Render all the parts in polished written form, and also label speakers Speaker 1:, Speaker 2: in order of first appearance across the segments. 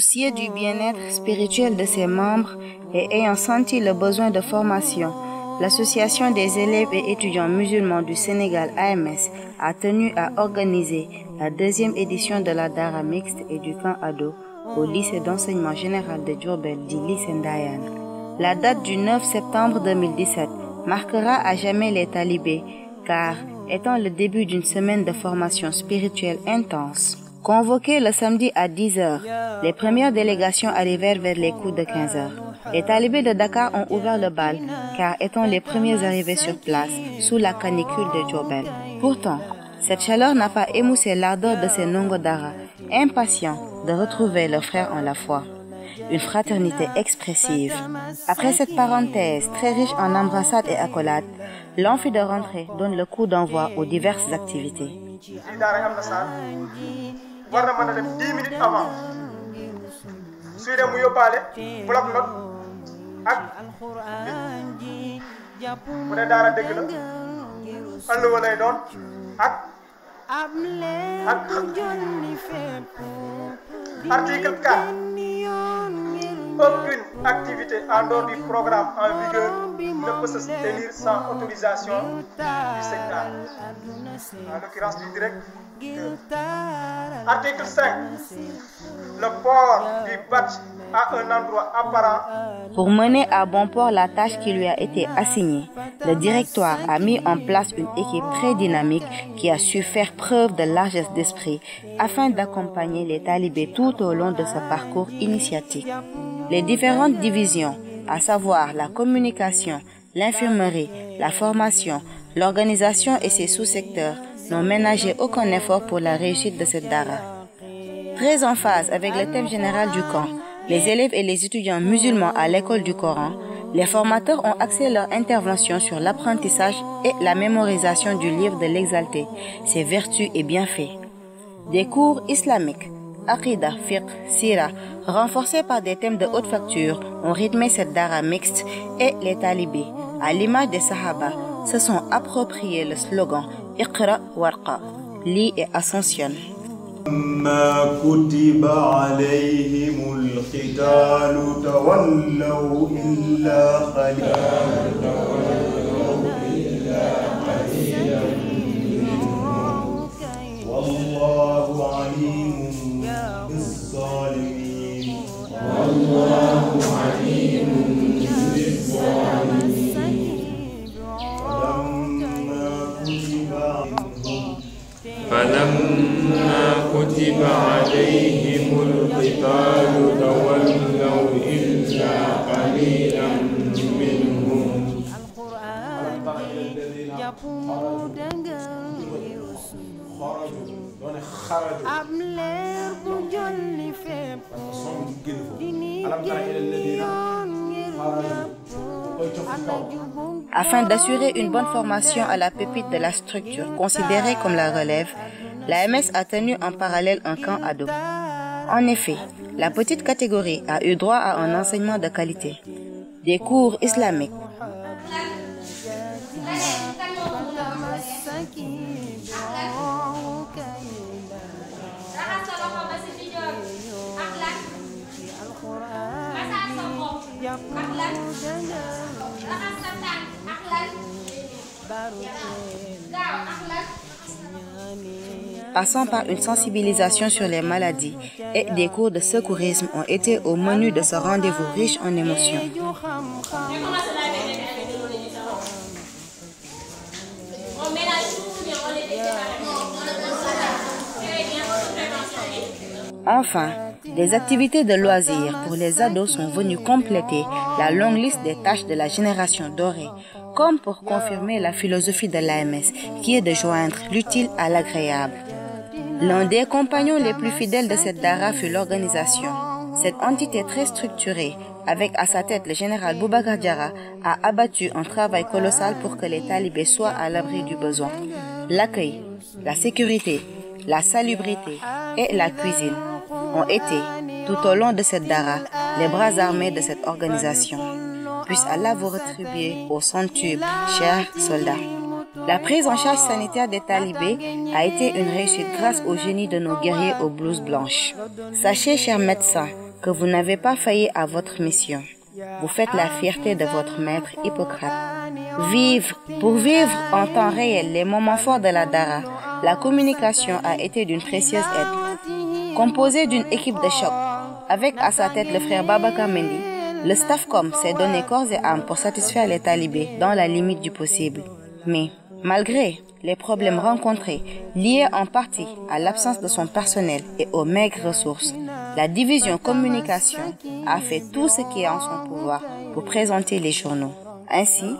Speaker 1: Soucieux du bien-être spirituel de ses membres et ayant senti le besoin de formation, l'Association des élèves et étudiants musulmans du Sénégal AMS a tenu à organiser la deuxième édition de la Dara mixte et du camp ado au lycée d'enseignement général de Diourbel dit lycée Ndayane. La date du 9 septembre 2017 marquera à jamais les talibés car étant le début d'une semaine de formation spirituelle intense. Convoqués le samedi à 10h, les premières délégations arrivèrent vers les coups de 15h. Les talibés de Dakar ont ouvert le bal car étant les premiers arrivés sur place sous la canicule de Diourbel. Pourtant, cette chaleur n'a pas émoussé l'ardeur de ces Ndongo Dara, impatients de retrouver leurs frères en la foi. Une fraternité expressive. Après cette parenthèse très riche en embrassades et accolades, l'amphi de rentrée donne le coup d'envoi aux diverses activités.
Speaker 2: war na mën a dem 10 minutes avant suy dem mu yóbbaale bloc note ak bu dee daara dëgg la alluwa lay doon ak article 4 aucune activité en dehors du programme en vigueur ne peut se tenir sans autorisation du secteur, en l'occurrence du directeur. Article 5. Le port du badge à un endroit apparent.
Speaker 1: Pour mener à bon port la tâche qui lui a été assignée, le directoire a mis en place une équipe très dynamique qui a su faire preuve de largesse d'esprit afin d'accompagner les talibés tout au long de ce parcours initiatique. Les différentes divisions, à savoir la communication, l'infirmerie, la formation, l'organisation et ses sous-secteurs, n'ont ménagé aucun effort pour la réussite de cette dara. Très en phase avec le thème général du camp, les élèves et les étudiants musulmans à l'école du Coran, les formateurs ont axé leur intervention sur l'apprentissage et la mémorisation du livre de l'Exalté, ses vertus et bienfaits. Des cours islamiques, Aqidah, Fiqh, Sira, renforcés par des thèmes de haute facture, ont rythmé cette dara mixte et les talibés, à l'image des Sahaba, se sont appropriés le slogan Iqra warqa, lis et ascensionne.
Speaker 3: ما كتب عليهم القتال تولوا إلا قليلا والله عليم بالظالمين
Speaker 4: فلما كتب عليهم القتال تولوا إلا قليلا منهم
Speaker 1: Afin d'assurer une bonne formation à la pépite de la structure considérée comme la relève, l'AMS a tenu en parallèle un camp ado. En effet, la petite catégorie a eu droit à un enseignement de qualité, des cours islamiques, passant par une sensibilisation sur les maladies et des cours de secourisme ont été au menu de ce rendez-vous riche en émotions. Enfin, des activités de loisirs pour les ados sont venues compléter la longue liste des tâches de la génération dorée, comme pour confirmer la philosophie de l'AMS, qui est de joindre l'utile à l'agréable. L'un des compagnons les plus fidèles de cette dara fut l'organisation. Cette entité très structurée, avec à sa tête le général Boubacar Diarra, a abattu un travail colossal pour que les talibés soient à l'abri du besoin. L'accueil, la sécurité, la salubrité et la cuisine ont été, tout au long de cette dara, les bras armés de cette organisation. Puisse Allah vous rétribuer au centuple, chers soldats. La prise en charge sanitaire des talibés a été une réussite grâce au génie de nos guerriers aux blouses blanches. Sachez, chers médecins, que vous n'avez pas failli à votre mission. Vous faites la fierté de votre maître Hippocrate. Pour vivre en temps réel les moments forts de la Dara, la communication a été d'une précieuse aide. Composé d'une équipe de choc, avec à sa tête le frère Babacar Mendy, le Staffcom s'est donné corps et âme pour satisfaire les talibés dans la limite du possible. Mais, malgré les problèmes rencontrés, liés en partie à l'absence de son personnel et aux maigres ressources, la division communication a fait tout ce qui est en son pouvoir pour présenter les journaux. Ainsi,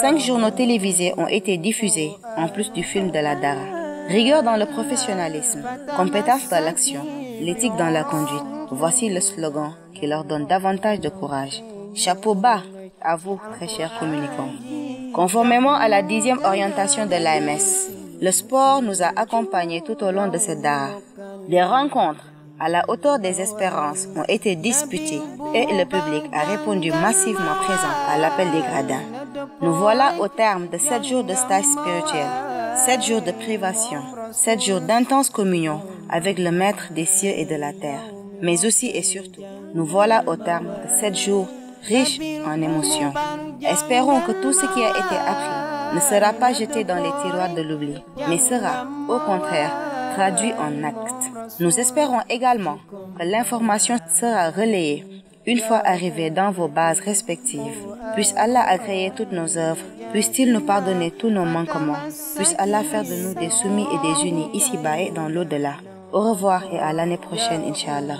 Speaker 1: 5 journaux télévisés ont été diffusés en plus du film de la Dara. Rigueur dans le professionnalisme, compétence dans l'action, l'éthique dans la conduite. Voici le slogan qui leur donne davantage de courage. Chapeau bas à vous, très chers communicants. Conformément à la 10e orientation de l'AMS, le sport nous a accompagnés tout au long de cette Dara. Des rencontres à la hauteur des espérances ont été disputées et le public a répondu massivement présent à l'appel des gradins. Nous voilà au terme de 7 jours de stage spirituel, 7 jours de privation, 7 jours d'intense communion avec le Maître des cieux et de la terre. Mais aussi et surtout, nous voilà au terme de 7 jours riches en émotions. Espérons que tout ce qui a été appris ne sera pas jeté dans les tiroirs de l'oubli, mais sera, au contraire, traduit en actes. Nous espérons également que l'information sera relayée une fois arrivée dans vos bases respectives. Puisse Allah agréer toutes nos œuvres, puisse-t-il nous pardonner tous nos manquements, puisse Allah faire de nous des soumis et des unis ici-bas et dans l'au-delà. Au revoir et à l'année prochaine, Inch'Allah.